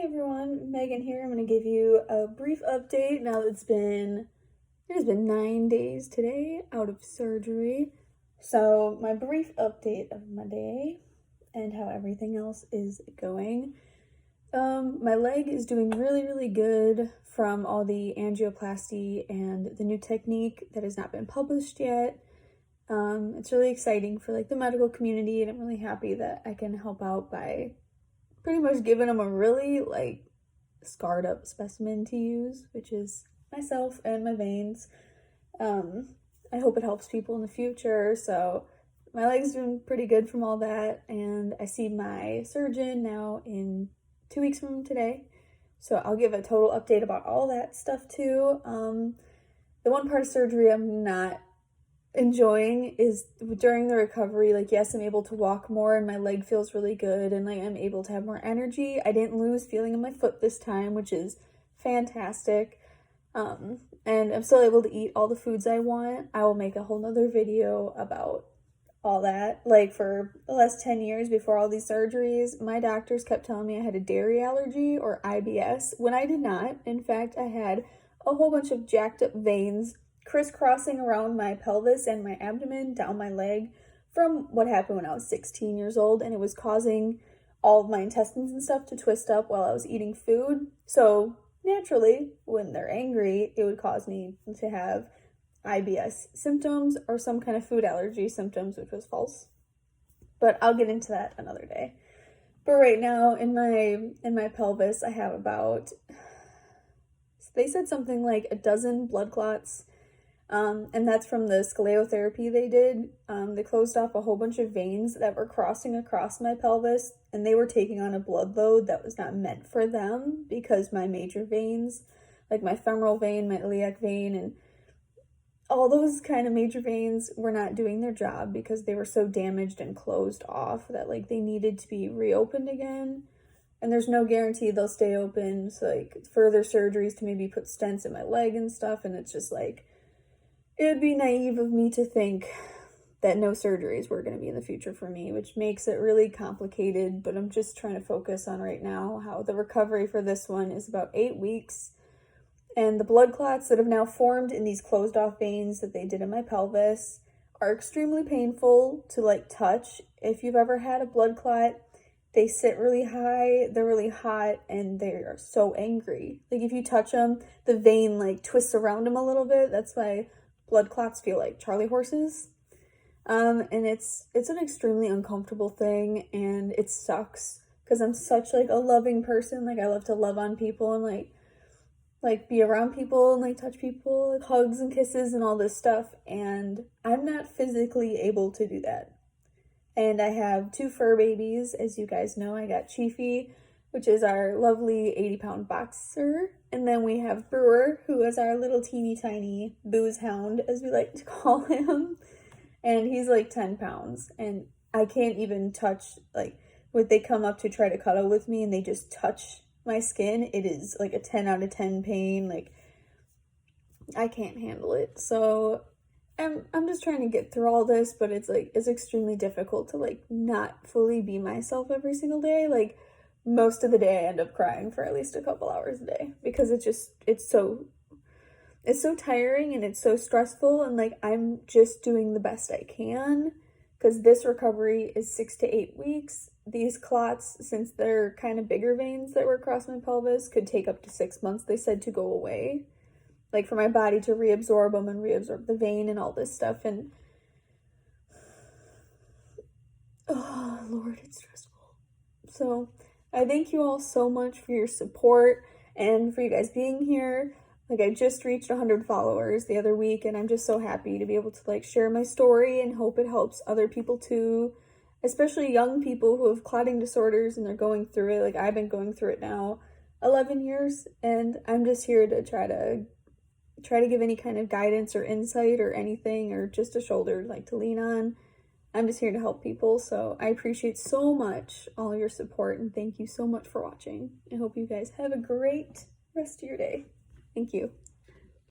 everyone, Megan here. I'm going to give you a brief update now that it has been 9 days today out of surgery. So my brief update of my day and how everything else is going. My leg is doing really good from all the angioplasty and the new technique that has not been published yet. It's really exciting for like the medical community, and I'm really happy that I can help out by pretty much giving them a really like scarred up specimen to use, which is myself and my veins. I hope it helps people in the future. So my leg's doing pretty good from all that, and I see my surgeon now in 2 weeks from today. So I'll give a total update about all that stuff too. The one part of surgery I'm not enjoying is during the recovery, like, yes, I'm able to walk more and my leg feels really good and like I'm able to have more energy. I didn't lose feeling in my foot this time, which is fantastic. And I'm still able to eat all the foods I want. I will make a whole nother video about all that. Like, for the last 10 years before all these surgeries, my doctors kept telling me I had a dairy allergy or IBS when I did not. In fact, I had a whole bunch of jacked up veins crisscrossing around my pelvis and my abdomen down my leg from what happened when I was 16 years old, and it was causing all of my intestines and stuff to twist up while I was eating food. So naturally, when they're angry, it would cause me to have IBS symptoms or some kind of food allergy symptoms, which was false. But I'll get into that another day. But right now in my pelvis, I have about, they said something like a dozen blood clots. And that's from the sclerotherapy they did. They closed off a whole bunch of veins that were crossing across my pelvis, and they were taking on a blood load that was not meant for them because my major veins, like my femoral vein, my iliac vein, and all those kind of major veins were not doing their job because they were so damaged and closed off that like they needed to be reopened again. And there's no guarantee they'll stay open. So like further surgeries to maybe put stents in my leg and stuff, and it's just like, it would be naive of me to think that no surgeries were going to be in the future for me, which makes it really complicated. But I'm just trying to focus on right now how the recovery for this one is about 8 weeks. And the blood clots that have now formed in these closed off veins that they did in my pelvis are extremely painful to like touch. If you've ever had a blood clot, they sit really high, they're really hot, and they are so angry. Like if you touch them, the vein like twists around them a little bit. That's why blood clots feel like Charlie horses. And it's an extremely uncomfortable thing, and it sucks because I'm such like a loving person. Like I love to love on people and like be around people and like touch people, like hugs and kisses and all this stuff, and I'm not physically able to do that. And I have 2 fur babies, as you guys know. I got Chiefy, which is our lovely 80-pound boxer. And then we have Brewer, who is our little teeny tiny booze hound, as we like to call him. And he's like 10 pounds. And I can't even touch, like, when they come up to try to cuddle with me and they just touch my skin, it is like a 10 out of 10 pain. Like, I can't handle it. So I'm just trying to get through all this, but it's like, it's extremely difficult to like not fully be myself every single day. Like, most of the day I end up crying for at least a couple hours a day because it's so tiring and it's so stressful, and like I'm just doing the best I can because this recovery is 6 to 8 weeks. These clots, since they're kind of bigger veins that were across my pelvis, could take up to 6 months, they said, to go away. Like for my body to reabsorb them and reabsorb the vein and all this stuff. And oh Lord, it's stressful. So I thank you all so much for your support and for you guys being here. Like, I just reached 100 followers the other week, and I'm just so happy to be able to like share my story and hope it helps other people too, especially young people who have clotting disorders and they're going through it. Like, I've been going through it now 11 years, and I'm just here to try to give any kind of guidance or insight or anything, or just a shoulder like to lean on. I'm just here to help people, so I appreciate so much all your support, and thank you so much for watching. I hope you guys have a great rest of your day. Thank you.